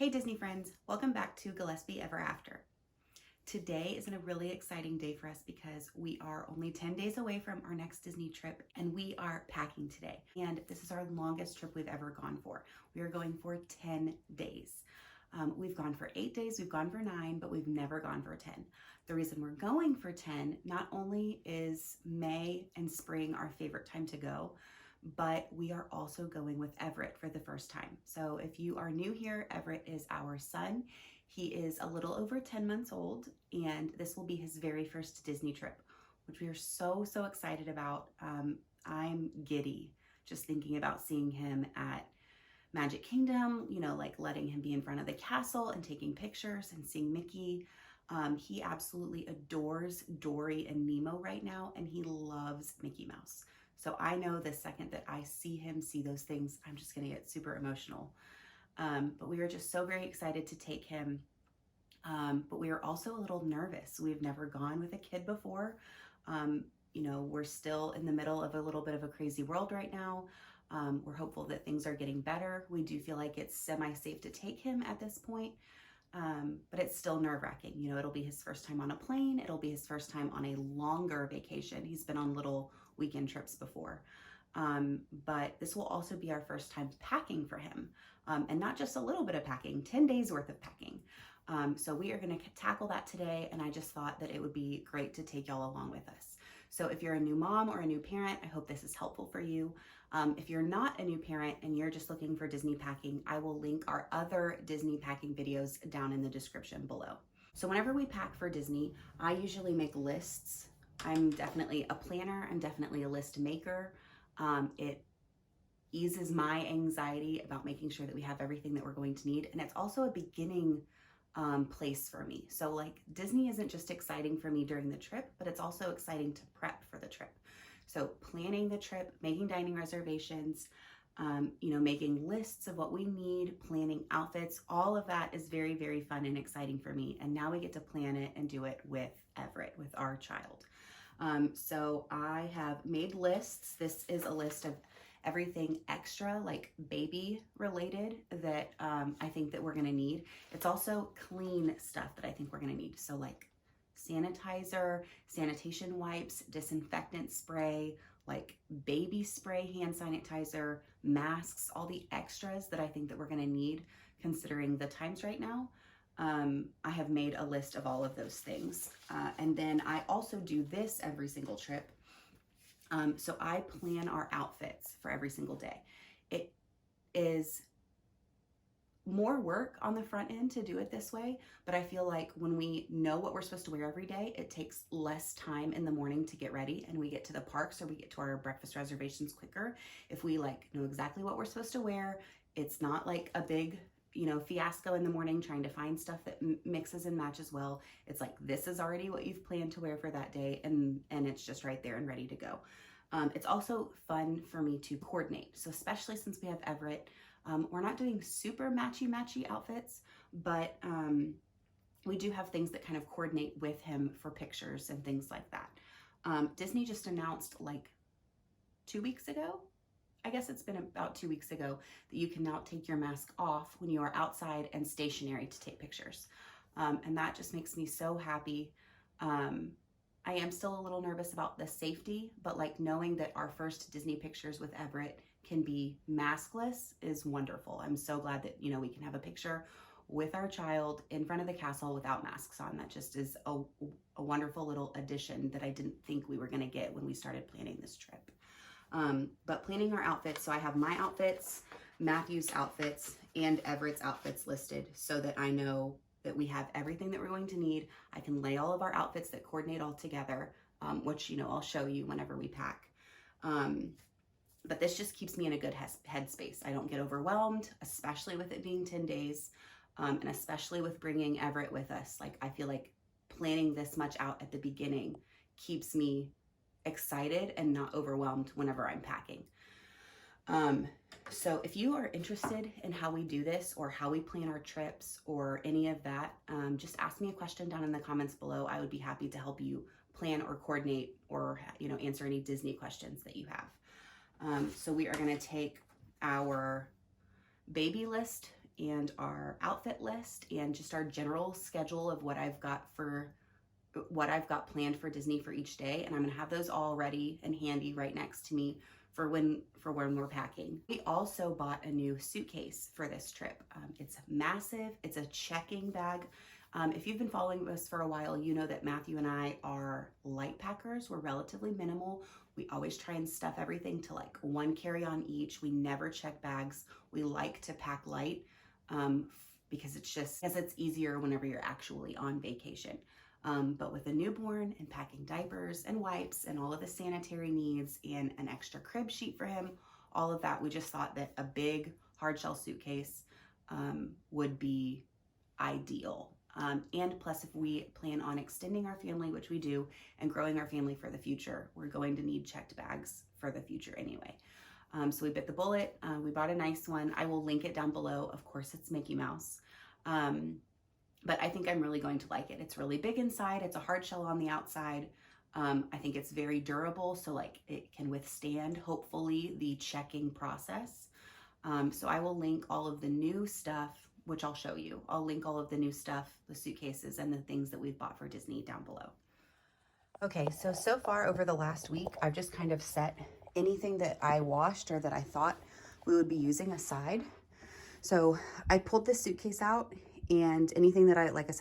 Hey Disney friends, welcome back to Gillespie Ever After. Today is a really exciting day for us because we are only 10 days away from our next Disney trip and we are packing today. And this is our longest trip we've ever gone for. We are going for 10 days. We've gone for 8 days, we've gone for 9, but we've never gone for 10. The reason we're going for 10, not only is May and spring our favorite time to go, but we are also going with Everett for the first time. So if you are new here, Everett is our son. He is a little over 10 months old, and this will be his very first Disney trip, which we are so excited about. I'm giddy just thinking about seeing him at Magic Kingdom, like letting him be in front of the castle and taking pictures and seeing Mickey. He absolutely adores Dory and Nemo right now, and he loves Mickey Mouse. So I know the second that I see him see those things, I'm just gonna get super emotional. But we are just so very excited to take him. But we are also a little nervous. We've never gone with a kid before. We're still in the middle of a little bit of a crazy world right now. We're hopeful that things are getting better. We do feel like it's semi-safe to take him at this point. But it's still nerve-wracking. It'll be his first time on a plane. It'll be his first time on a longer vacation. He's been on little weekend trips before. But this will also be our first time packing for him. And not just a little bit of packing, 10 days worth of packing. So we are gonna tackle that today, and I just thought that it would be great to take y'all along with us. So if you're a new mom or a new parent, I hope this is helpful for you. If you're not a new parent and you're just looking for Disney packing, I will link our other Disney packing videos down in the description below. So whenever we pack for Disney, I usually make lists. I'm definitely a planner. I'm definitely a list maker. It eases my anxiety about making sure that we have everything that we're going to need. And it's also a beginning place for me. So like Disney isn't just exciting for me during the trip, but it's also exciting to prep for the trip. So planning the trip, making dining reservations, making lists of what we need, planning outfits, all of that is very fun and exciting for me. And now we get to plan it and do it with Everett, with our child. So I have made lists. This is a list of everything extra, like baby related, that I think that we're gonna need. It's also clean stuff that I think we're gonna need. So like sanitizer, sanitation wipes, disinfectant spray, like baby spray, hand sanitizer, masks, all the extras that I think that we're gonna need considering the times right now. I have made a list of all of those things. And then I also do this every single trip. So I plan our outfits for every single day. It is more work on the front end to do it this way, but I feel like when we know what we're supposed to wear every day, it takes less time in the morning to get ready, and we get to the parks or we get to our breakfast reservations quicker. If we know exactly what we're supposed to wear, it's not like a big fiasco in the morning trying to find stuff that mixes and matches well. It's like, this is already what you've planned to wear for that day, and it's just right there and ready to go. It's also fun for me to coordinate. So especially since we have Everett, we're not doing super matchy outfits, but we do have things that kind of coordinate with him for pictures and things like that. Disney just announced like 2 weeks ago, I guess it's been about 2 weeks ago, that you can now take your mask off when you are outside and stationary to take pictures. And that just makes me so happy. I am still a little nervous about the safety, but like knowing that our first Disney pictures with Everett can be maskless is wonderful. I'm so glad that, we can have a picture with our child in front of the castle without masks on. That just is a wonderful little addition that I didn't think we were gonna get when we started planning this trip. But planning our outfits, so I have my outfits, Matthew's outfits, and Everett's outfits listed so that I know that we have everything that we're going to need. I can lay all of our outfits that coordinate all together, which, I'll show you whenever we pack. But this just keeps me in a good headspace. I don't get overwhelmed, especially with it being 10 days, and especially with bringing Everett with us. Like, I feel like planning this much out at the beginning keeps me excited and not overwhelmed whenever I'm packing. So if you are interested in how we do this or how we plan our trips or any of that, just ask me a question down in the comments below. I would be happy to help you plan or coordinate or, answer any Disney questions that you have. So we are going to take our baby list and our outfit list and just our general schedule of what I've got planned for Disney for each day. And I'm gonna have those all ready and handy right next to me for when we're packing. We also bought a new suitcase for this trip. It's massive, it's a checking bag. If you've been following us for a while, you know that Matthew and I are light packers. We're relatively minimal. We always try and stuff everything to like one carry-on each. We never check bags. We like to pack light because it's easier whenever you're actually on vacation. But with a newborn and packing diapers and wipes and all of the sanitary needs and an extra crib sheet for him, all of that, we just thought that a big hard shell suitcase would be ideal. And plus, if we plan on extending our family, which we do, and growing our family for the future, we're going to need checked bags for the future anyway. So we bit the bullet. We bought a nice one. I will link it down below. Of course, it's Mickey Mouse. But I think I'm really going to like it. It's really big inside. It's a hard shell on the outside. I think it's very durable, so like it can withstand, hopefully, the checking process. So I will link all of the new stuff, which I'll show you. I'll link all of the new stuff, the suitcases, and the things that we've bought for Disney down below. Okay, so far over the last week, I've just kind of set anything that I washed or that I thought we would be using aside. So I pulled this suitcase out, and anything that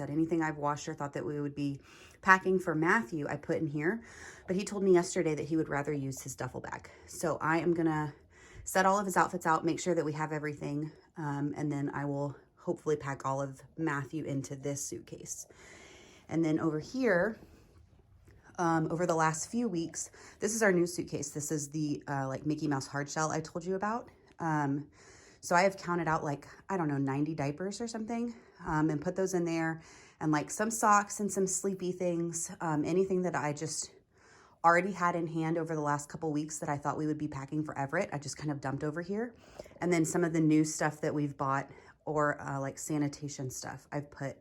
anything I've washed or thought that we would be packing for Matthew, I put in here. But he told me yesterday that he would rather use his duffel bag. So I am gonna set all of his outfits out, make sure that we have everything, and then I will hopefully pack all of Matthew into this suitcase. And then over here, over the last few weeks, this is our new suitcase. This is the like Mickey Mouse hard shell I told you about. So I have counted out like, I don't know, 90 diapers or something, and put those in there, and like some socks and some sleepy things, anything that I just already had in hand over the last couple weeks that I thought we would be packing for Everett, I just kind of dumped over here. And then some of the new stuff that we've bought, or like sanitation stuff, I've put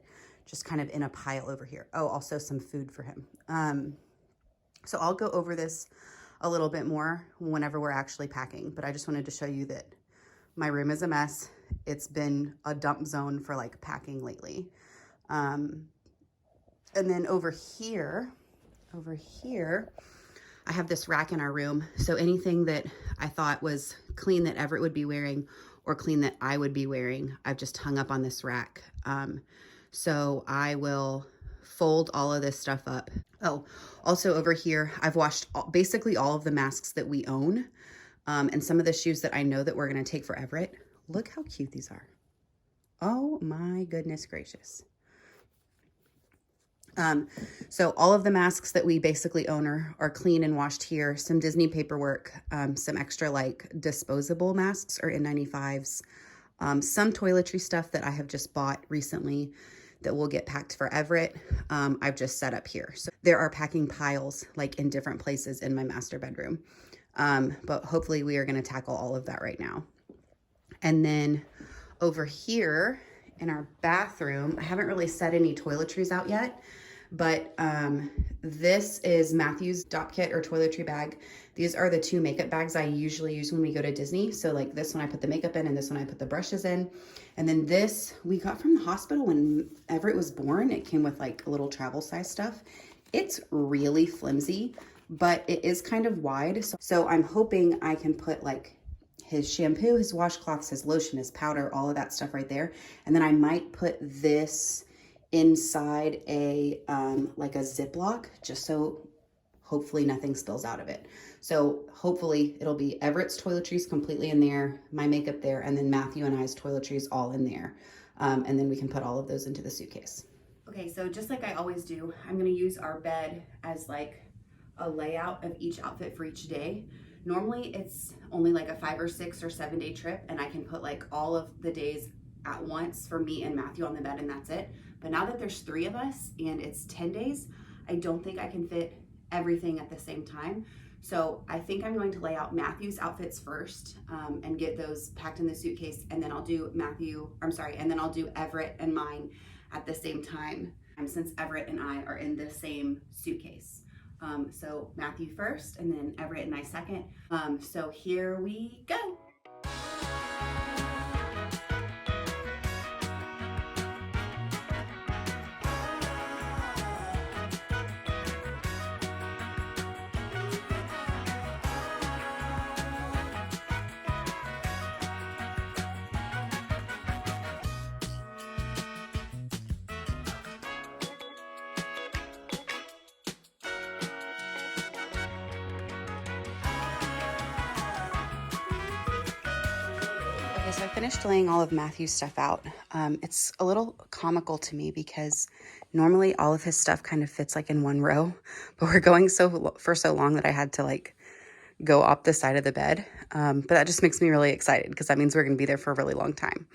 just kind of in a pile over here. Oh, also some food for him. So I'll go over this a little bit more whenever we're actually packing, but I just wanted to show you that my room is a mess. It's been a dump zone for like packing lately. And then over here, I have this rack in our room. So anything that I thought was clean that Everett would be wearing or clean that I would be wearing, I've just hung up on this rack. So I will fold all of this stuff up. Oh, also over here, I've washed basically all of the masks that we own, and some of the shoes that I know that we're gonna take for Everett. Look how cute these are. Oh my goodness gracious. So all of the masks that we basically own are clean and washed here. Some Disney paperwork, some extra like disposable masks or N95s, some toiletry stuff that I have just bought recently that will get packed for Everett. I've just set up here. So there are packing piles like in different places in my master bedroom. But hopefully we are going to tackle all of that right now. And then over here in our bathroom, I haven't really set any toiletries out yet, but this is Matthew's dop kit or toiletry bag. These are the two makeup bags I usually use when we go to Disney. So like this one I put the makeup in, and this one I put the brushes in. And then this we got from the hospital when Everett was born. It came with like a little travel size stuff. It's really flimsy, but it is kind of wide. So I'm hoping I can put like his shampoo, his washcloths, his lotion, his powder, all of that stuff right there. And then I might put this inside a like a Ziploc, just so hopefully nothing spills out of it. So hopefully it'll be Everett's toiletries completely in there, my makeup there, and then Matthew and I's toiletries all in there. And then we can put all of those into the suitcase. Okay, so just like I always do, I'm gonna use our bed as like a layout of each outfit for each day. Normally it's only like a 5 or 6 or 7 day trip, and I can put like all of the days at once for me and Matthew on the bed, and that's it. But now that there's 3 of us and it's 10 days, I don't think I can fit everything at the same time. So I think I'm going to lay out Matthew's outfits first and get those packed in the suitcase, and then I'll do and then I'll do Everett and mine at the same time, since Everett and I are in the same suitcase. So Matthew first, and then Everett and I second. So here we go. Okay, so I finished laying all of Matthew's stuff out. It's a little comical to me because normally all of his stuff kind of fits like in one row, but we're going for so long that I had to like go up the side of the bed. But that just makes me really excited because that means we're going to be there for a really long time.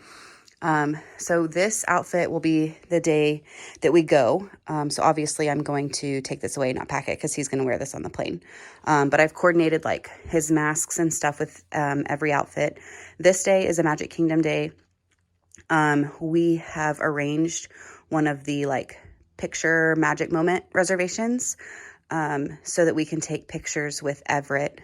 So this outfit will be the day that we go. So obviously I'm going to take this away and not pack it because he's going to wear this on the plane. But I've coordinated like his masks and stuff with every outfit. This day is a Magic Kingdom day. We have arranged one of the like picture magic moment reservations so that we can take pictures with Everett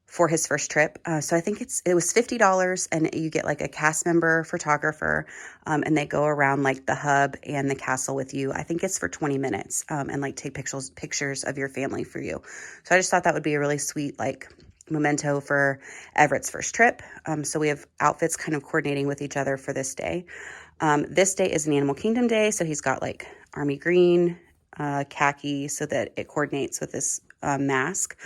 for his first trip. So I think it was $50 and you get like a cast member photographer and they go around like the hub and the castle with you. I think it's for 20 minutes and like take pictures of your family for you. So I just thought that would be a really sweet like memento for Everett's first trip. So we have outfits kind of coordinating with each other for this day. This day is an Animal Kingdom day. So he's got like army green, khaki so that it coordinates with this mask.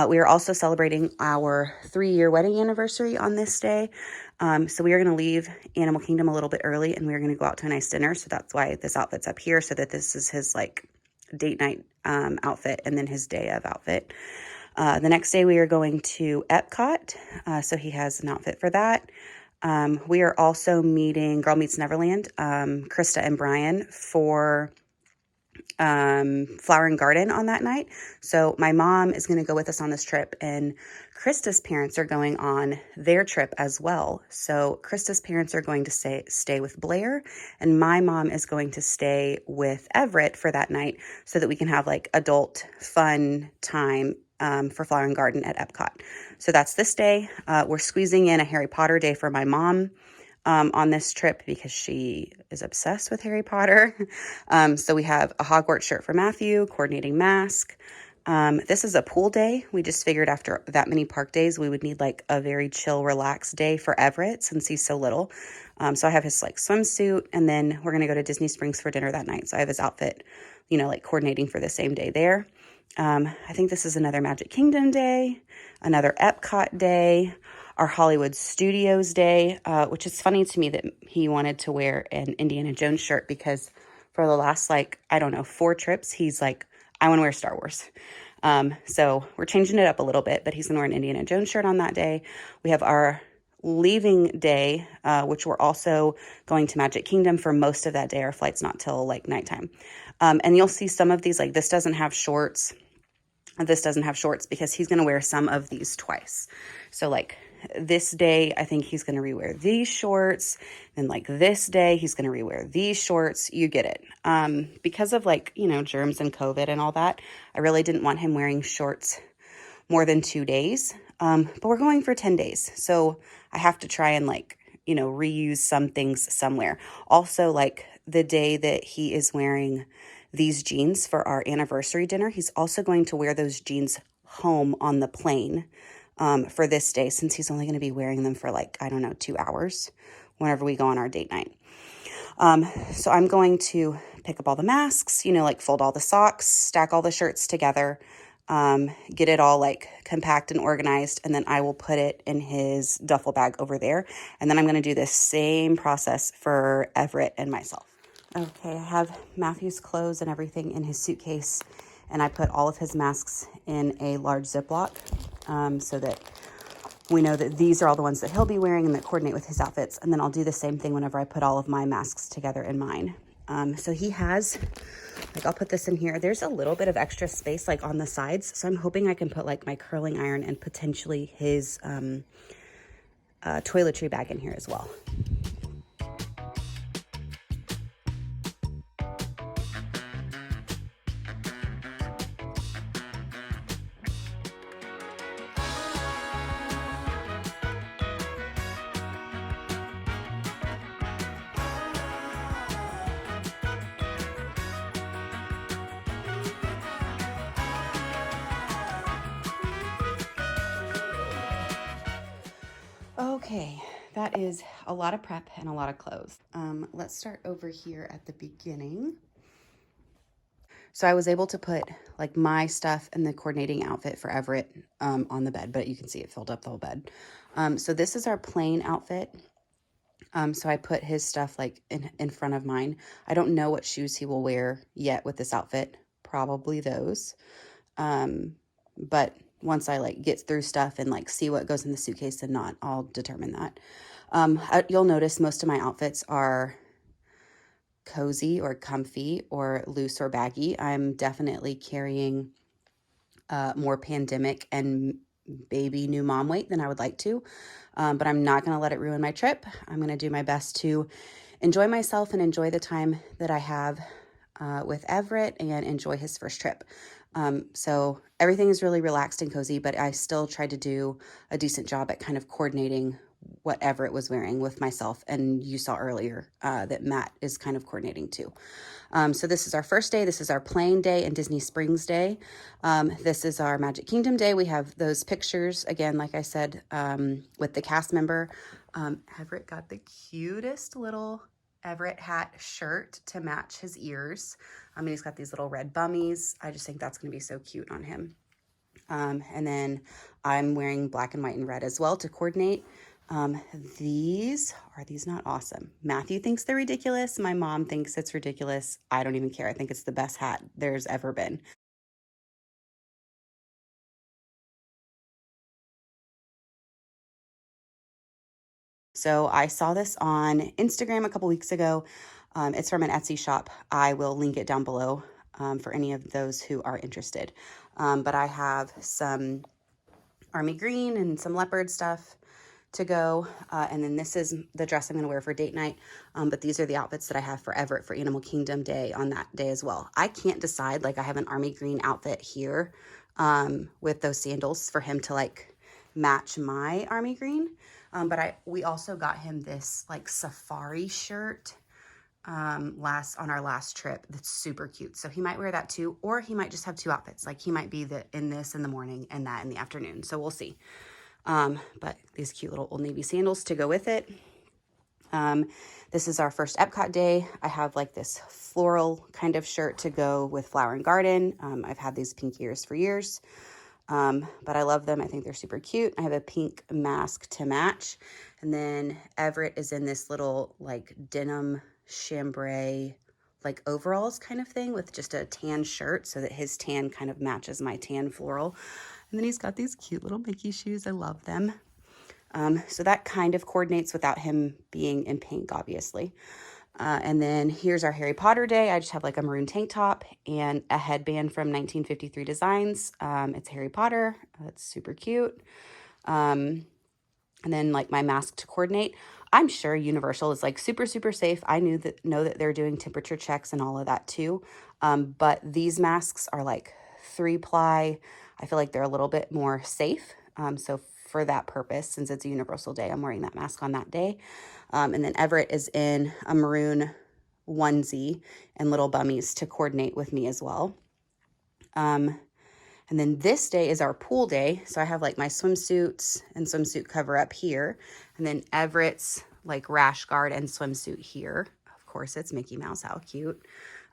We are also celebrating our 3-year wedding anniversary on this day. So we are going to leave Animal Kingdom a little bit early and we're going to go out to a nice dinner. So that's why this outfit's up here, so that this is his like date night outfit and then his day of outfit. The next day we are going to Epcot. So he has an outfit for that. We are also meeting Girl Meets Neverland, Krista and Brian for Flower and Garden on that night. So my mom is going to go with us on this trip and Krista's parents are going on their trip as well. So Krista's parents are going to stay with Blair and my mom is going to stay with Everett for that night so that we can have like adult fun time for Flower and Garden at Epcot. So that's this day. We're squeezing in a Harry Potter day for my mom on this trip because she is obsessed with Harry Potter. So we have a Hogwarts shirt for Matthew, coordinating mask. This is a pool day. We just figured after that many park days, we would need like a very chill, relaxed day for Everett since he's so little. So I have his like swimsuit and then we're going to go to Disney Springs for dinner that night. So I have his outfit, like coordinating for the same day there. I think this is another Magic Kingdom day, another Epcot day, our Hollywood Studios day, which is funny to me that he wanted to wear an Indiana Jones shirt because for the last 4 trips, he's like, I want to wear Star Wars. So we're changing it up a little bit, but he's going to wear an Indiana Jones shirt on that day. We have our leaving day, which we're also going to Magic Kingdom for most of that day. Our flight's not till like nighttime. And you'll see some of these, like this doesn't have shorts. This doesn't have shorts because he's going to wear some of these twice. So like this day, I think he's going to rewear these shorts. Then like this day, he's going to rewear these shorts. You get it. Because of germs and COVID and all that, I really didn't want him wearing shorts more than 2 days. But we're going for 10 days. So I have to try and reuse some things somewhere. Also, like the day that he is wearing these jeans for our anniversary dinner, he's also going to wear those jeans home on the plane for this day, since he's only going to be wearing them for 2 hours whenever we go on our date night. So I'm going to pick up all the masks, fold all the socks, stack all the shirts together, get it all compact and organized, and then I will put it in his duffel bag over there. And then I'm going to do this same process for Everett and myself. Okay, I have Matthew's clothes and everything in his suitcase, and I put all of his masks in a large Ziploc so that we know that these are all the ones that he'll be wearing and that coordinate with his outfits. And then I'll do the same thing whenever I put all of my masks together in mine. So he has, I'll put this in here. There's a little bit of extra space on the sides. So I'm hoping I can put my curling iron and potentially his toiletry bag in here as well. Okay, that is a lot of prep and a lot of clothes. Let's start over here at the beginning. So I was able to put like my stuff and the coordinating outfit for Everett on the bed, but you can see it filled up the whole bed. So this is our plain outfit. So I put his stuff like in front of mine. I don't know what shoes he will wear yet with this outfit. Probably those. But once I like get through stuff and like see what goes in the suitcase and not, I'll determine that. You'll notice most of my outfits are cozy or comfy or loose or baggy. I'm definitely carrying more pandemic and baby new mom weight than I would like to. But I'm not going to let it ruin my trip. I'm going to do my best to enjoy myself and enjoy the time that I have with Everett and enjoy his first trip. So everything is really relaxed and cozy, but I still tried to do a decent job at kind of coordinating what Everett was wearing with myself. And you saw earlier that Matt is kind of coordinating too. So this is our first day. This is our playing day and Disney Springs day. This is our Magic Kingdom day. We have those pictures, again, like I said, with the cast member. Everett got the cutest little Everett hat shirt to match his ears. He's got these little red bummies. I just think that's going to be so cute on him. And then I'm wearing black and white and red as well to coordinate. Are these not awesome? Matthew thinks they're ridiculous. My mom thinks it's ridiculous. I don't even care. I think it's the best hat there's ever been. So I saw this on Instagram a couple weeks ago. It's from an Etsy shop. I will link it down below for any of those who are interested. But I have some army green and some leopard stuff to go. And then this is the dress I'm going to wear for date night. But these are the outfits that I have for Everett for Animal Kingdom Day on that day as well. I can't decide. Like I have an army green outfit here with those sandals for him to like match my army green. But we also got him this like safari shirt on our last trip that's super cute. So he might wear that too, or he might just have two outfits. Like he might be in this in the morning and that in the afternoon. So we'll see. But these cute little Old Navy sandals to go with it. This is our first Epcot day. I have like this floral kind of shirt to go with Flower and Garden. I've had these pink ears for years. But I love them. I think they're super cute. I have a pink mask to match. And then Everett is in this little like denim chambray, like overalls kind of thing with just a tan shirt so that his tan kind of matches my tan floral. And then he's got these cute little Mickey shoes. I love them. So that kind of coordinates without him being in pink, obviously. And then here's our Harry Potter day. I just have like a maroon tank top and a headband from 1953 Designs. It's Harry Potter. It's super cute. And then like my mask to coordinate. I'm sure Universal is like super, super safe. I know that they're doing temperature checks and all of that too. But these masks are like 3-ply. I feel like they're a little bit more safe. So for that purpose, since it's a Universal day, I'm wearing that mask on that day. And then Everett is in a maroon onesie and little bummies to coordinate with me as well. And then this day is our pool day. So I have like my swimsuits and swimsuit cover up here. And then Everett's like rash guard and swimsuit here. Of course, it's Mickey Mouse. How cute.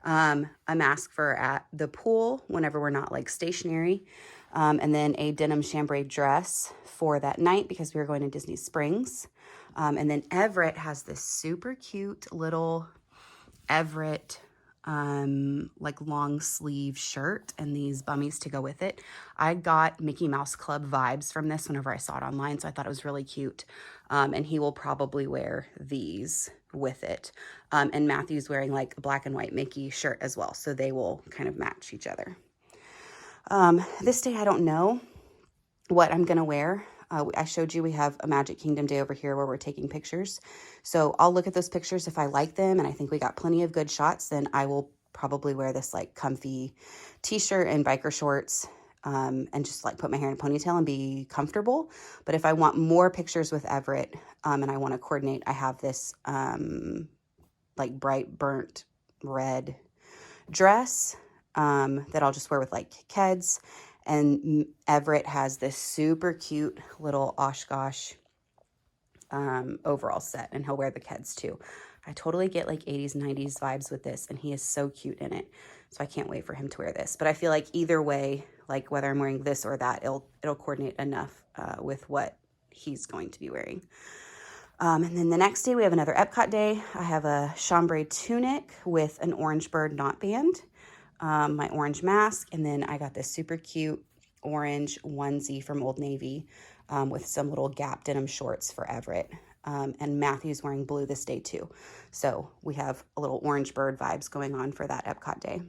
A mask for at the pool whenever we're not like stationary. And then a denim chambray dress for that night because we were going to Disney Springs. And then Everett has this super cute little Everett like long sleeve shirt and these bummies to go with it. I got Mickey Mouse Club vibes from this whenever I saw it online, so I thought it was really cute. And he will probably wear these with it. And Matthew's wearing like a black and white Mickey shirt as well, so they will kind of match each other. This day I don't know what I'm gonna wear. I showed you we have a Magic Kingdom day over here where we're taking pictures. So I'll look at those pictures. If I like them and I think we got plenty of good shots, then I will probably wear this like comfy t-shirt and biker shorts and just like put my hair in a ponytail and be comfortable. But if I want more pictures with Everett and I want to coordinate, I have this like bright burnt red dress that I'll just wear with like Keds. And Everett has this super cute little Oshkosh overall set, and he'll wear the Keds too. I totally get like 80s, 90s vibes with this, and he is so cute in it. So I can't wait for him to wear this. But I feel like either way, like whether I'm wearing this or that, it'll coordinate enough with what he's going to be wearing. And then the next day we have another Epcot day. I have a chambray tunic with an orange bird knot band, my orange mask, and then I got this super cute orange onesie from Old Navy with some little Gap denim shorts for Everett. And Matthew's wearing blue this day too. So we have a little orange bird vibes going on for that Epcot day.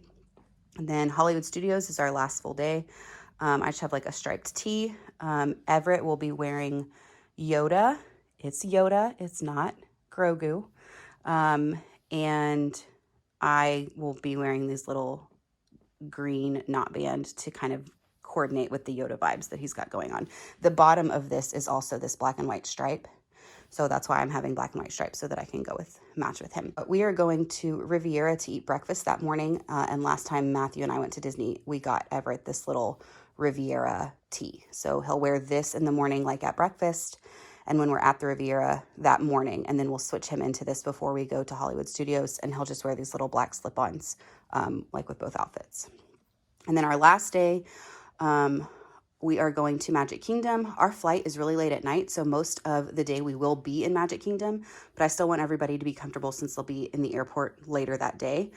And then Hollywood Studios is our last full day. I just have like a striped tee. Everett will be wearing Yoda. It's Yoda, it's not Grogu. And I will be wearing these little green knot band to kind of coordinate with the Yoda vibes that he's got going on. The bottom of this is also this black and white stripe. So that's why I'm having black and white stripes so that I can go match with him. But we are going to Riviera to eat breakfast that morning. And last time Matthew and I went to Disney, we got Everett this little Riviera tee. So he'll wear this in the morning like at breakfast, and when we're at the Riviera that morning, and then we'll switch him into this before we go to Hollywood Studios, and he'll just wear these little black slip-ons like with both outfits. And then our last day, we are going to Magic Kingdom. Our flight is really late at night, so most of the day we will be in Magic Kingdom, but I still want everybody to be comfortable since they'll be in the airport later that day.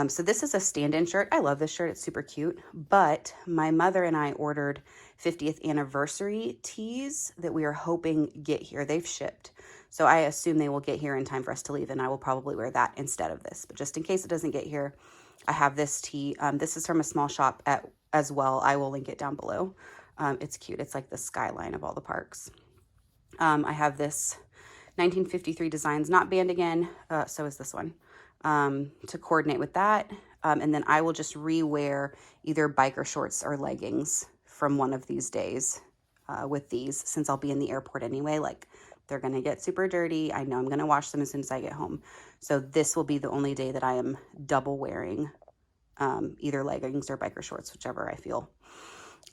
So this is a stand-in shirt. I love this shirt. It's super cute, but my mother and I ordered 50th anniversary tees that we are hoping get here. They've shipped, so I assume they will get here in time for us to leave, and I will probably wear that instead of this. But just in case it doesn't get here, I have this tee. This is from a small shop as well. I will link it down below. It's cute. It's like the skyline of all the parks. I have this 1953 Designs knot band again. So is this one, to coordinate with that. And then I will just rewear either biker shorts or leggings from one of these days with these, since I'll be in the airport anyway. Like, they're going to get super dirty. I know I'm going to wash them as soon as I get home. So this will be the only day that I am double wearing either leggings or biker shorts, whichever I feel.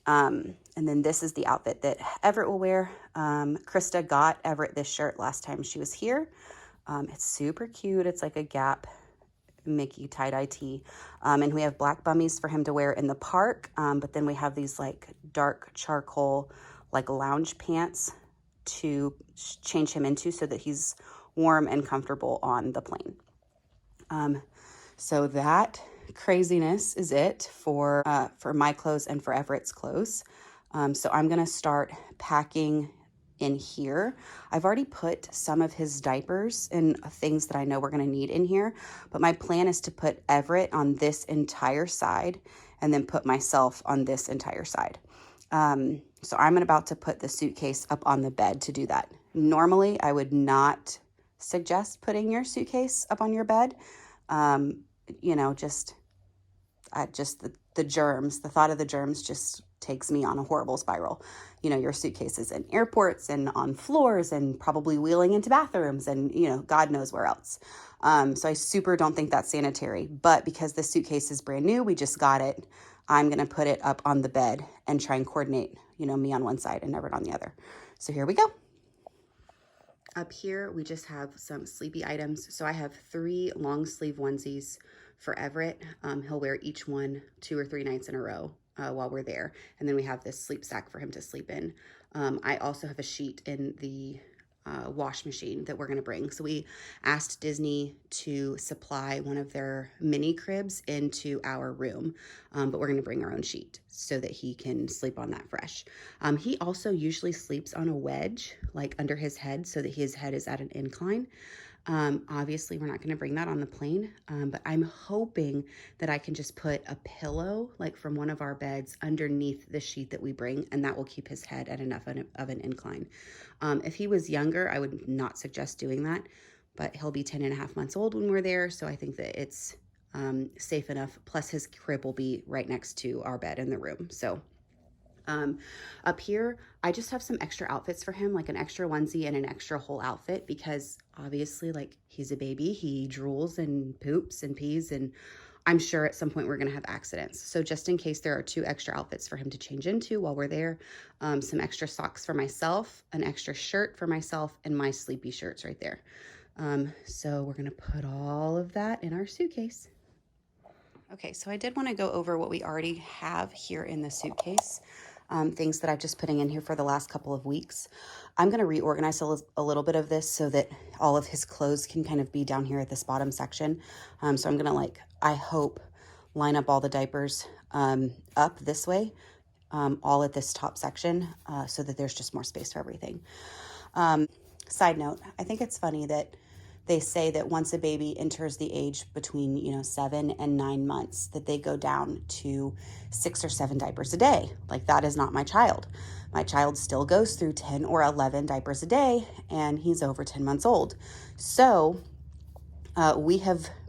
And then this is the outfit that Everett will wear. Krista got Everett this shirt last time she was here. It's super cute. It's like a Gap Mickey tie-dye tee. And we have black bummies for him to wear in the park. But then we have these like dark charcoal, like lounge pants to change him into so that he's warm and comfortable on the plane. So that craziness is it for my clothes and for Everett's clothes. So I'm going to start packing in here. I've already put some of his diapers and things that I know we're going to need in here, but my plan is to put Everett on this entire side and then put myself on this entire side. So I'm about to put the suitcase up on the bed to do that. Normally, I would not suggest putting your suitcase up on your bed. You know, just the germs, the thought of the germs just takes me on a horrible spiral. You know, your suitcases in airports and on floors and probably wheeling into bathrooms and, you know, God knows where else. So I super don't think that's sanitary, but because the suitcase is brand new, we just got it, I'm going to put it up on the bed and try and coordinate, you know, me on one side and Everett on the other. So here we go. Up here, we just have some sleepy items. So I have 3 long sleeve onesies for Everett. He'll wear each one 2 or 3 nights in a row while we're there. And then we have this sleep sack for him to sleep in. I also have a sheet in the wash machine that we're going to bring. So we asked Disney to supply one of their mini cribs into our room, but we're going to bring our own sheet so that he can sleep on that fresh. He also usually sleeps on a wedge, like under his head, so that his head is at an incline. Obviously we're not going to bring that on the plane, but I'm hoping that I can just put a pillow, like from one of our beds, underneath the sheet that we bring, and that will keep his head at enough of an incline. If he was younger, I would not suggest doing that, but he'll be 10.5 months old when we're there, so I think that it's safe enough. Plus his crib will be right next to our bed in the room. So up here, I just have some extra outfits for him, like an extra onesie and an extra whole outfit, because obviously, like, he's a baby, he drools and poops and pees, and I'm sure at some point we're going to have accidents. So just in case, there are 2 extra outfits for him to change into while we're there. Some extra socks for myself, an extra shirt for myself, and my sleepy shirts right there. So we're gonna put all of that in our suitcase. Okay, so I did want to go over what we already have here in the suitcase, things that I've just putting in here for the last couple of weeks. I'm going to reorganize a little bit of this so that all of his clothes can kind of be down here at this bottom section. So I'm going to, I hope, line up all the diapers up this way, all at this top section, so that there's just more space for everything. Side note, I think it's funny that they say that once a baby enters the age between, 7 and 9 months, that they go down to 6 or 7 diapers a day. Like, that is not my child. My child still goes through 10 or 11 diapers a day, and he's over 10 months old. So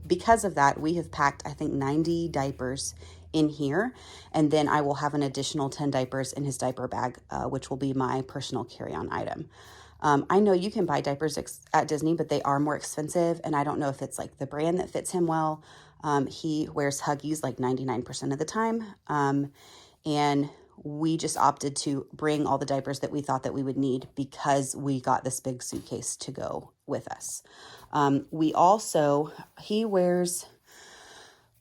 because of that, we have packed, I think, 90 diapers in here. And then I will have an additional 10 diapers in his diaper bag, which will be my personal carry-on item. I know you can buy diapers at Disney, but they are more expensive. And I don't know if it's like the brand that fits him well. He wears Huggies like 99% of the time. And we just opted to bring all the diapers that we thought that we would need because we got this big suitcase to go with us. He wears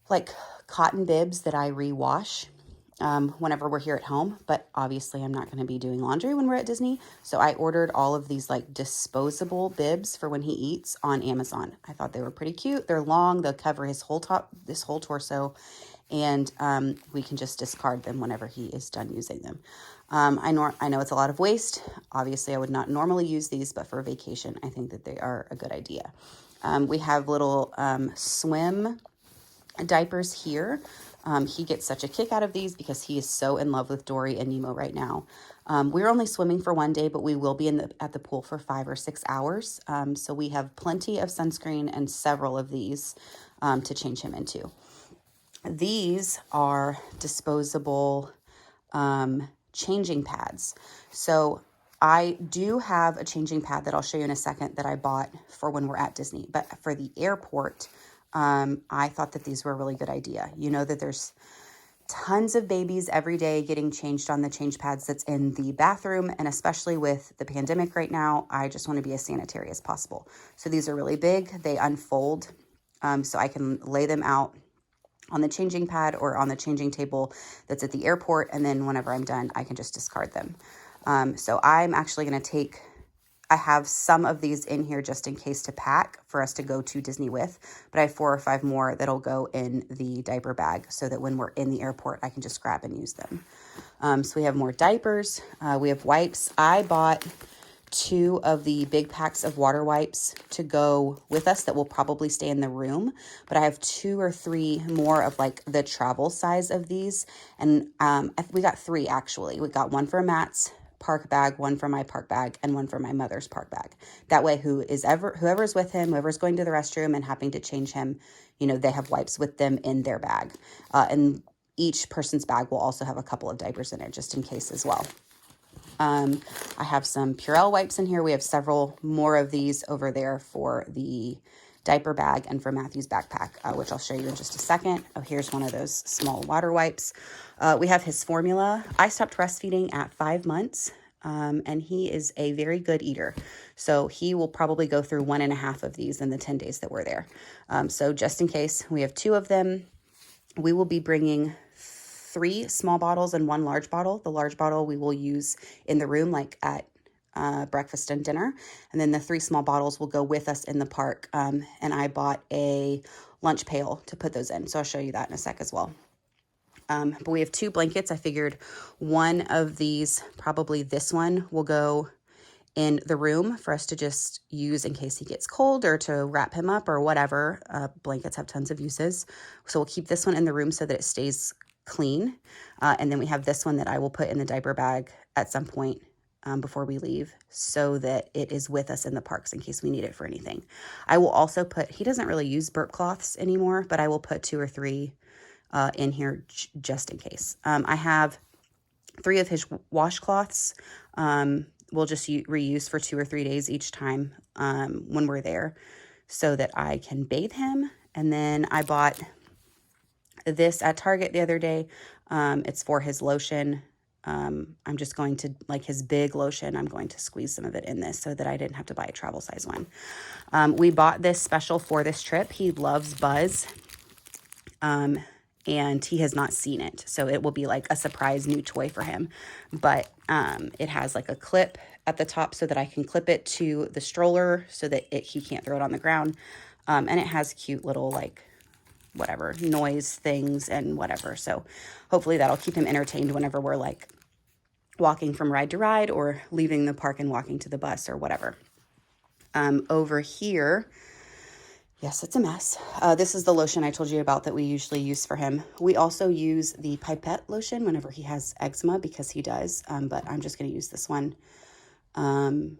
like cotton bibs that I rewash whenever we're here at home, but obviously I'm not going to be doing laundry when we're at Disney. So I ordered all of these like disposable bibs for when he eats on Amazon. I thought they were pretty cute. They're long. They'll cover his whole torso, and we can just discard them whenever he is done using them. I know it's a lot of waste. Obviously, I would not normally use these, but for a vacation, I think that they are a good idea. We have little swim diapers here. He gets such a kick out of these because he is so in love with Dory and Nemo right now. We're only swimming for one day, but we will be at the pool for 5 or 6 hours. So we have plenty of sunscreen and several of these to change him into. These are disposable changing pads. So I do have a changing pad that I'll show you in a second that I bought for when we're at Disney. But for the airport, I thought that these were a really good idea. You know that there's tons of babies every day getting changed on the change pads that's in the bathroom. And especially with the pandemic right now, I just want to be as sanitary as possible. So these are really big. They unfold, so I can lay them out on the changing pad or on the changing table that's at the airport. And then whenever I'm done, I can just discard them. So I'm actually going to I have some of these in here just in case to pack for us to go to Disney with, but I have 4 or 5 more that'll go in the diaper bag so that when we're in the airport, I can just grab and use them. So we have more diapers. We have wipes. I bought 2 of the big packs of water wipes to go with us that will probably stay in the room, but I have 2 or 3 more of like the travel size of these. And we got 3 actually. We got 1 for Matt's park bag, 1 for my park bag, and 1 for my mother's park bag. That way, whoever's with him, whoever's going to the restroom and having to change him, they have wipes with them in their bag. And each person's bag will also have a couple of diapers in it just in case as well. I have some Purell wipes in here. We have several more of these over there for the diaper bag and for Matthew's backpack, which I'll show you in just a second. Oh, here's one of those small water wipes. We have his formula. I stopped breastfeeding at 5 months, and he is a very good eater. So he will probably go through 1.5 of these in the 10 days that we're there. So just in case, we have 2 of them. We will be bringing 3 small bottles and 1 large bottle. The large bottle we will use in the room, like at breakfast and dinner. And then the 3 small bottles will go with us in the park. And I bought a lunch pail to put those in. So I'll show you that in a sec as well. But we have 2 blankets. I figured one of these, probably this one, will go in the room for us to just use in case he gets cold or to wrap him up or whatever. Blankets have tons of uses. So we'll keep this one in the room so that it stays clean. And then we have this one that I will put in the diaper bag at some point before we leave so that it is with us in the parks in case we need it for anything. I will also he doesn't really use burp cloths anymore, but I will put 2 or 3 in here just in case. I have 3 of his washcloths. We'll just reuse for 2 or 3 days each time when we're there so that I can bathe him. And then I bought this at Target the other day. It's for his lotion. I'm just going to, like his big lotion, I'm going to squeeze some of it in this so that I didn't have to buy a travel size one. We bought this special for this trip. He loves Buzz, and he has not seen it. So it will be like a surprise new toy for him. But it has like a clip at the top so that I can clip it to the stroller so that he can't throw it on the ground. And it has cute little like whatever noise things and whatever. So hopefully that'll keep him entertained whenever we're like walking from ride to ride or leaving the park and walking to the bus or whatever. Over here, yes, it's a mess. This is the lotion I told you about that we usually use for him. We also use the pipette lotion whenever he has eczema, because he does, but I'm just going to use this one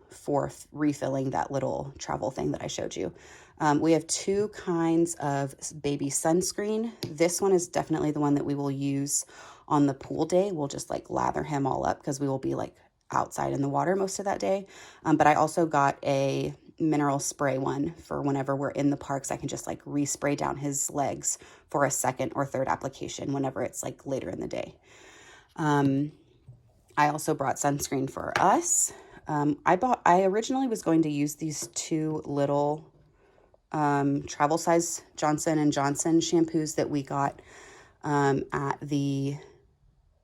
for refilling that little travel thing that I showed you. We have two kinds of baby sunscreen. This one is definitely the one that we will use on the pool day. We'll just like lather him all up because we will be like outside in the water most of that day. But I also got a mineral spray one for whenever we're in the parks. I can just like respray down his legs for a second or third application whenever it's like later in the day. I also brought sunscreen for us. I originally was going to use these two little travel size Johnson & Johnson shampoos that we got at the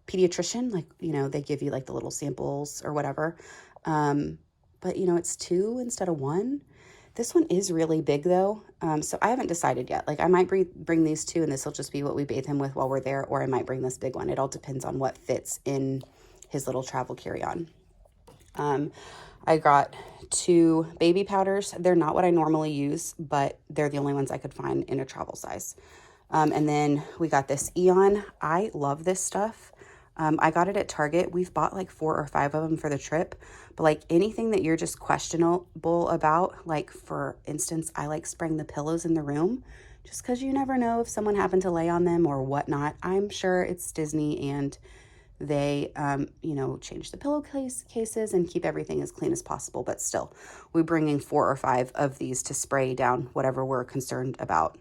pediatrician. Like, you know, they give you like the little samples or whatever. But, you know, it's two instead of one. This one is really big, though, so I haven't decided yet. Like, I might bring these two, and this will just be what we bathe him with while we're there, or I might bring this big one. It all depends on what fits in his little travel carry-on. I got two baby powders. They're not what I normally use, but they're the only ones I could find in a travel size. And then we got this Eon. I love this stuff. I got it at Target. We've bought like 4 or 5 of them for the trip, but like anything that you're just questionable about, like for instance, I like spraying the pillows in the room just because you never know if someone happened to lay on them or whatnot. I'm sure it's Disney and they, you know, change the cases and keep everything as clean as possible. But still, we're bringing 4 or 5 of these to spray down whatever we're concerned about.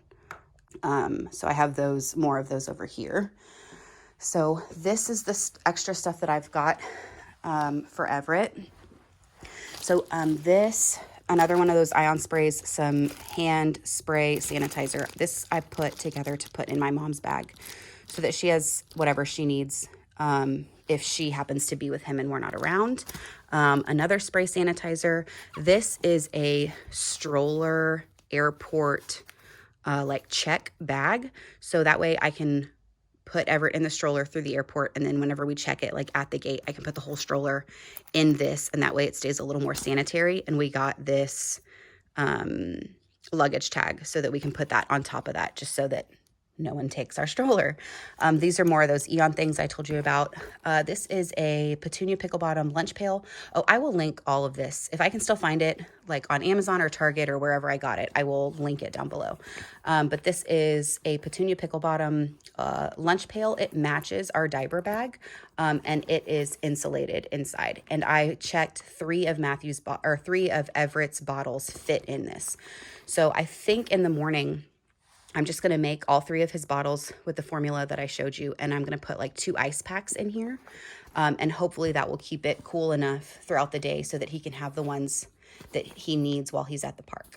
So I have more of those over here. So this is the extra stuff that I've got for Everett. So this, another one of those ion sprays, some hand spray sanitizer. This I put together to put in my mom's bag so that she has whatever she needs if she happens to be with him and we're not around. Another spray sanitizer. This is a stroller airport like check bag. So that way I can put Everett in the stroller through the airport, and then whenever we check it, like at the gate, I can put the whole stroller in this, and that way it stays a little more sanitary. And we got this luggage tag so that we can put that on top of that, just so that no one takes our stroller. These are more of those Eon things I told you about. This is a Petunia pickle bottom lunch pail. Oh, I will link all of this. If I can still find it, like on Amazon or Target or wherever I got it, I will link it down below. But this is a Petunia pickle bottom lunch pail. It matches our diaper bag, and it is insulated inside. And I checked 3 of Everett's bottles fit in this. So I think in the morning, I'm just going to make all 3 of his bottles with the formula that I showed you, and I'm going to put like 2 ice packs in here, and hopefully that will keep it cool enough throughout the day so that he can have the ones that he needs while he's at the park.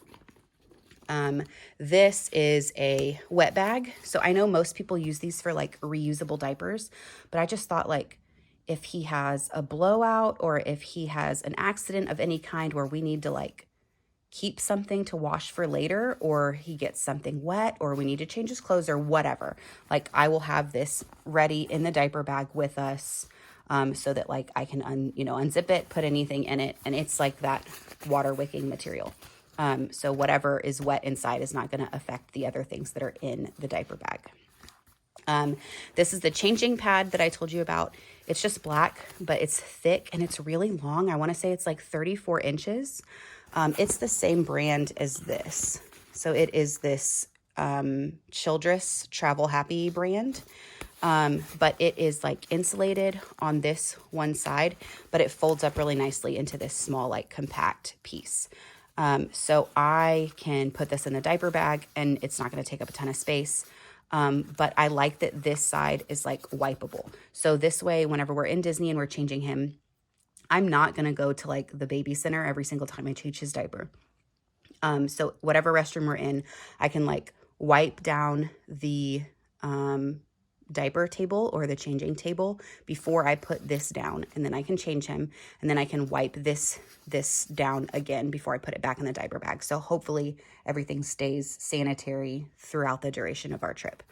This is a wet bag. So I know most people use these for like reusable diapers, but I just thought like if he has a blowout or if he has an accident of any kind where we need to like keep something to wash for later, or he gets something wet, or we need to change his clothes or whatever, like I will have this ready in the diaper bag with us, so that like I can unzip it, put anything in it, and it's like that water wicking material. So whatever is wet inside is not going to affect the other things that are in the diaper bag. This is the changing pad that I told you about. It's just black, but it's thick and it's really long. I want to say it's like 34 inches. It's the same brand as this. So it is this Childress Travel Happy brand. But it is like insulated on this one side, but it folds up really nicely into this small, like compact piece. So I can put this in the diaper bag and it's not going to take up a ton of space. But I like that this side is like wipeable. So this way, whenever we're in Disney and we're changing him, I'm not going to go to like the baby center every single time I change his diaper. So whatever restroom we're in, I can like wipe down the diaper table or the changing table before I put this down, and then I can change him, and then I can wipe this down again before I put it back in the diaper bag. So hopefully everything stays sanitary throughout the duration of our trip.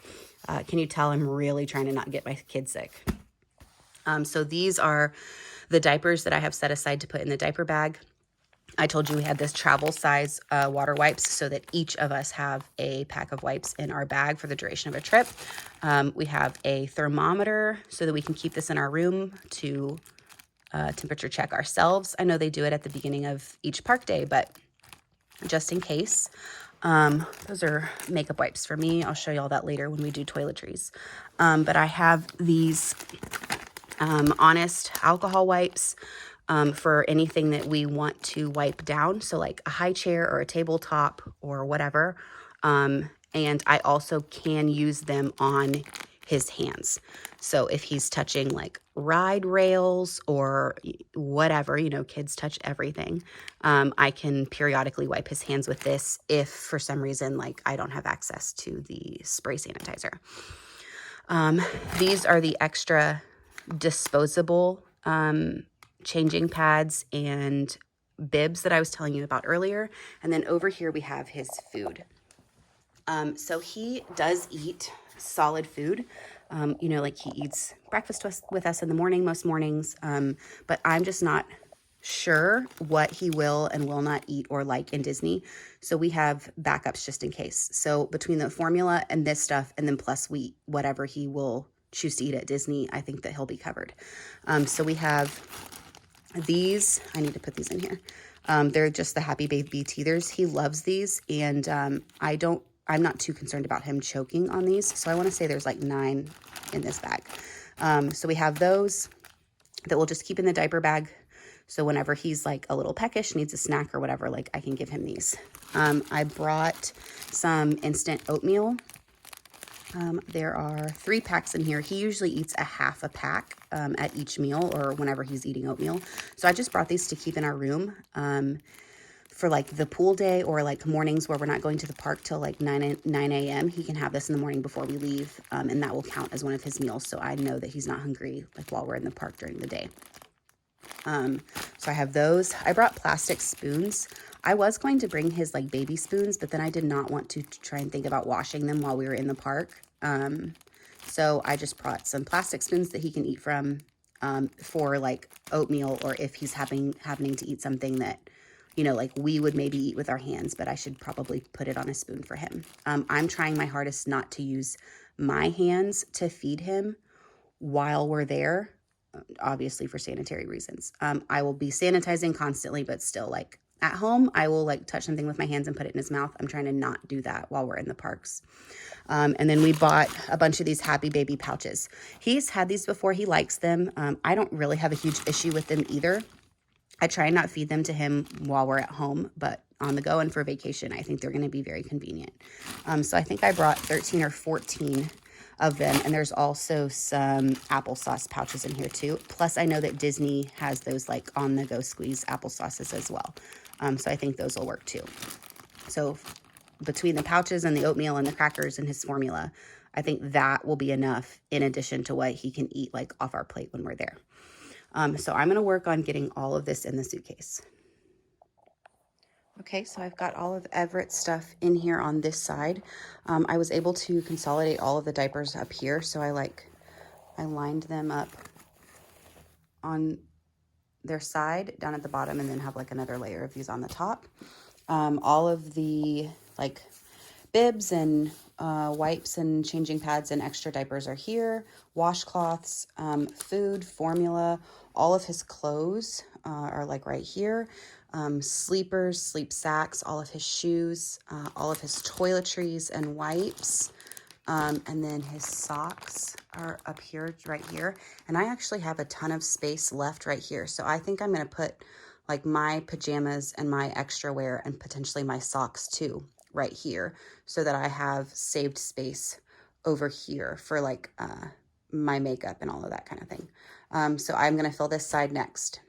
Can you tell I'm really trying to not get my kids sick? So these are the diapers that I have set aside to put in the diaper bag. I told you we had this travel size water wipes so that each of us have a pack of wipes in our bag for the duration of a trip. We have a thermometer so that we can keep this in our room to temperature check ourselves. I know they do it at the beginning of each park day, but just in case. Those are makeup wipes for me. I'll show you all that later when we do toiletries. But I have these Honest alcohol wipes for anything that we want to wipe down. So like a high chair or a tabletop or whatever. And I also can use them on his hands. So if he's touching like ride rails or whatever, you know, kids touch everything. I can periodically wipe his hands with this if for some reason, like I don't have access to the spray sanitizer. These are the extra disposable changing pads and bibs that I was telling you about earlier. And then over here we have his food. So he does eat solid food. You know, like he eats breakfast with us in the morning, most mornings. But I'm just not sure what he will and will not eat or like in Disney. So we have backups just in case. So between the formula and this stuff, and then plus whatever he will choose to eat at Disney, I think that he'll be covered. So we have these. I need to put these in here. They're just the Happy Baby Teethers. He loves these, and I'm not too concerned about him choking on these. So I want to say there's like 9 in this bag. So we have those that we'll just keep in the diaper bag. So whenever he's like a little peckish, needs a snack or whatever, like I can give him these. I brought some instant oatmeal. There are 3 packs in here. He usually eats a half a pack at each meal or whenever he's eating oatmeal. So I just brought these to keep in our room for like the pool day or like mornings where we're not going to the park till like 9 a.m. He can have this in the morning before we leave, and that will count as one of his meals. So I know that he's not hungry like while we're in the park during the day. So I have those. I brought plastic spoons. I was going to bring his like baby spoons, but then I did not want to try and think about washing them while we were in the park. So I just brought some plastic spoons that he can eat from for like oatmeal, or if he's happening to eat something that, you know, like we would maybe eat with our hands, but I should probably put it on a spoon for him. I'm trying my hardest not to use my hands to feed him while we're there, obviously for sanitary reasons. I will be sanitizing constantly, but still like at home, I will like touch something with my hands and put it in his mouth. I'm trying to not do that while we're in the parks. And then we bought a bunch of these Happy Baby pouches. He's had these before. He likes them. I don't really have a huge issue with them either. I try and not feed them to him while we're at home, but on the go and for vacation, I think they're going to be very convenient. So I think I brought 13 or 14 of them, and there's also some applesauce pouches in here too. Plus, I know that Disney has those like on-the-go squeeze applesauces as well. So I think those will work too. So between the pouches and the oatmeal and the crackers and his formula, I think that will be enough in addition to what he can eat like off our plate when we're there. So I'm going to work on getting all of this in the suitcase. Okay, so I've got all of Everett's stuff in here on this side. I was able to consolidate all of the diapers up here, so I lined them up on their side down at the bottom, and then have like another layer of these on the top. All of the like bibs and wipes and changing pads and extra diapers are here. Washcloths, food, formula, all of his clothes are like right here. Sleepers, sleep sacks, all of his shoes, all of his toiletries and wipes. And then his socks are up here, right here. And I actually have a ton of space left right here. So I think I'm going to put like my pajamas and my extra wear and potentially my socks too right here, so that I have saved space over here for like my makeup and all of that kind of thing. So I'm gonna fill this side next.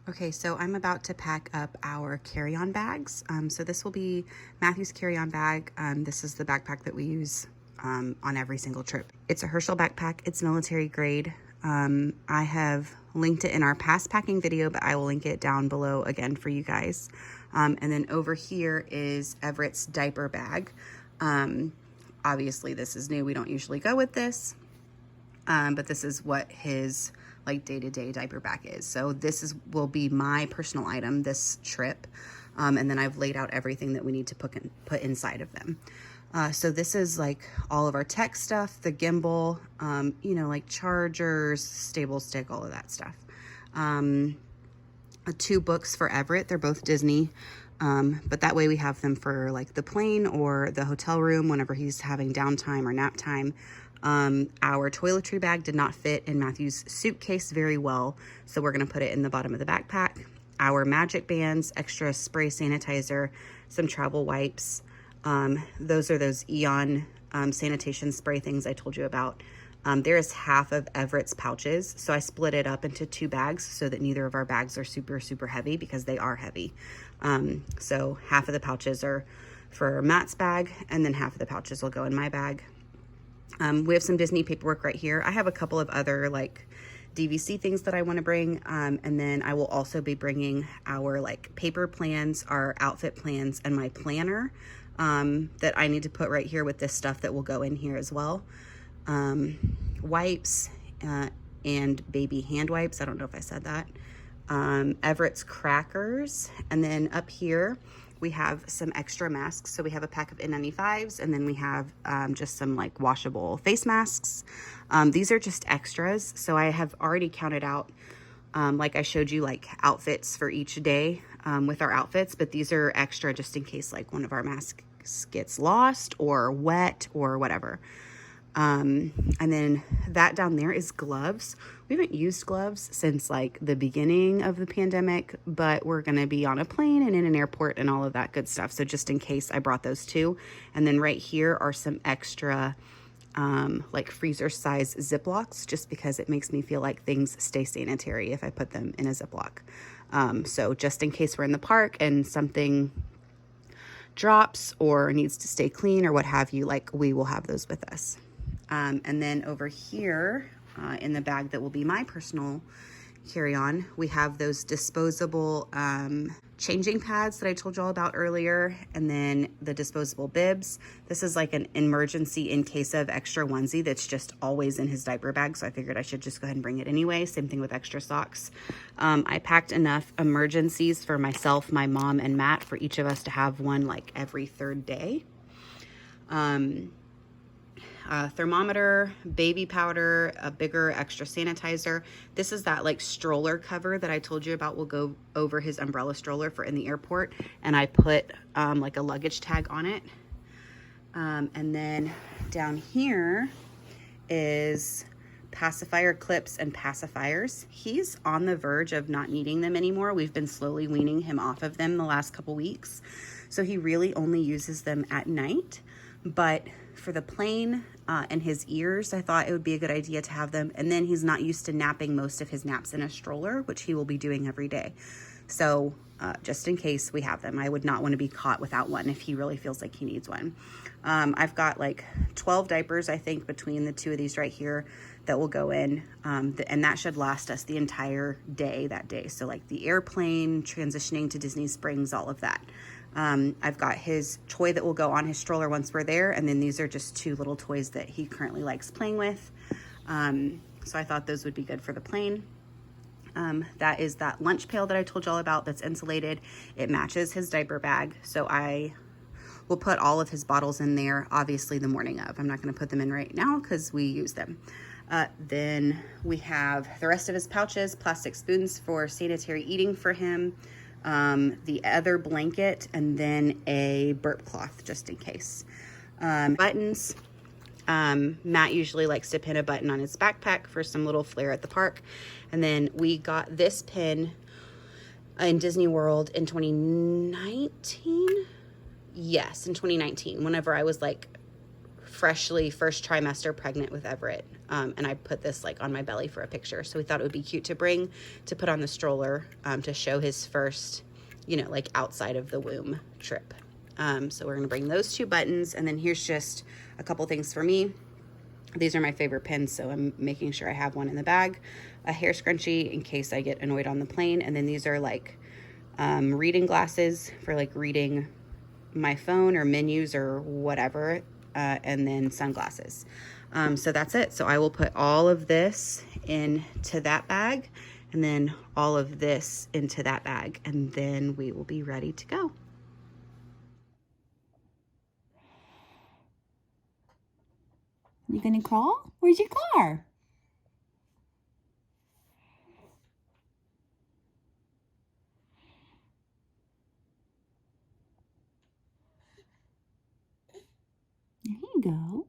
Okay, so I'm about to pack up our carry-on bags. So this will be Matthew's carry-on bag. This is the backpack that we use on every single trip. It's a Herschel backpack. It's military grade. I have linked it in our past packing video, but I will link it down below again for you guys. And then over here is Everett's diaper bag. Obviously this is new. We don't usually go with this, but this is what his like day-to-day diaper bag is. So this will be my personal item this trip. And then I've laid out everything that we need to put inside of them. So this is like all of our tech stuff, the gimbal, you know, like chargers, stable stick, all of that stuff. 2 books for Everett. They're both Disney. But that way we have them for like the plane or the hotel room whenever he's having downtime or nap time. Our toiletry bag did not fit in Matthew's suitcase very well, so we're going to put it in the bottom of the backpack. Our magic bands, extra spray sanitizer, some travel wipes. Those are those Eon sanitation spray things I told you about. There is half of Everett's pouches, so I split it up into 2 bags so that neither of our bags are super heavy, because they are heavy. So half of the pouches are for Matt's bag, and then half of the pouches will go in my bag. We have some Disney paperwork right here. I have a couple of other like DVC things that I want to bring, and then I will also be bringing our like paper plans, our outfit plans, and my planner that I need to put right here with this stuff that will go in here as well. Wipes and baby hand wipes. I don't know if I said that. Everett's crackers, and then up here we have some extra masks. So we have a pack of N95s, and then we have just some like washable face masks. These are just extras. So I have already counted out, like I showed you, like outfits for each day with our outfits, but these are extra just in case like one of our masks gets lost or wet or whatever. And then that down there is gloves. We haven't used gloves since like the beginning of the pandemic, but we're going to be on a plane and in an airport and all of that good stuff. So just in case, I brought those too. And then right here are some extra, like freezer size Ziplocs, just because it makes me feel like things stay sanitary if I put them in a Ziploc. So just in case we're in the park and something drops or needs to stay clean or what have you, like we will have those with us. And then over here in the bag that will be my personal carry-on, we have those disposable changing pads that I told you all about earlier, and then the disposable bibs. This is like an emergency in case of extra onesie that's just always in his diaper bag, so I figured I should just go ahead and bring it anyway. Same thing with extra socks. I packed enough emergencies for myself, my mom, and Matt for each of us to have one like every 3rd day. Thermometer, baby powder, a bigger extra sanitizer. This is that like stroller cover that I told you about will go over his umbrella stroller for in the airport, and I put like a luggage tag on it. And then down here is pacifier clips and pacifiers. He's on the verge of not needing them anymore. We've been slowly weaning him off of them the last couple weeks, so he really only uses them at night. But for the plane and his ears, I thought it would be a good idea to have them. And then he's not used to napping most of his naps in a stroller, which he will be doing every day. So just in case, we have them. I would not want to be caught without one if he really feels like he needs one. I've got like 12 diapers, I think, between the 2 of these right here that will go in. And that should last us the entire day that day. So like the airplane, transitioning to Disney Springs, all of that. I've got his toy that will go on his stroller once we're there, and then these are just 2 little toys that he currently likes playing with. So I thought those would be good for the plane. That is that lunch pail that I told you all about that's insulated. It matches his diaper bag, so I will put all of his bottles in there, obviously the morning of. I'm not going to put them in right now because we use them. Then we have the rest of his pouches, plastic spoons for sanitary eating for him, the other blanket, and then a burp cloth just in case. Buttons. Matt usually likes to pin a button on his backpack for some little flair at the park. And then we got this pin in Disney World in 2019. Yes, in 2019, whenever I was like freshly first trimester pregnant with Everett. And I put this like on my belly for a picture. So we thought it would be cute to bring, to put on the stroller, to show his first, you know, like outside of the womb trip. So we're gonna bring those 2 buttons, and then here's just a couple things for me. These are my favorite pins, so I'm making sure I have one in the bag. A hair scrunchie in case I get annoyed on the plane, and then these are like reading glasses for like reading my phone or menus or whatever, and then sunglasses. So that's it. So I will put all of this into that bag, and then all of this into that bag, and then we will be ready to go. You gonna crawl? Where's your car? There you go.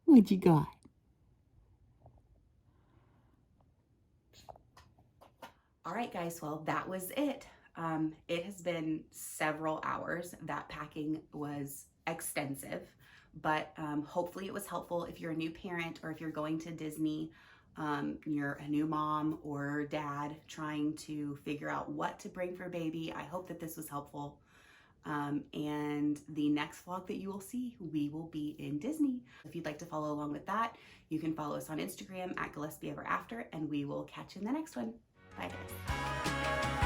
What you got? All right, guys, well, that was it. It has been several hours. That packing was extensive, but hopefully it was helpful if you're a new parent or if you're going to Disney, you're a new mom or dad trying to figure out what to bring for baby. I hope that this was helpful. And the next vlog that you will see, we will be in Disney. If you'd like to follow along with that, you can follow us on Instagram at GillespieEverAfter, and we will catch you in the next one. Bye, guys.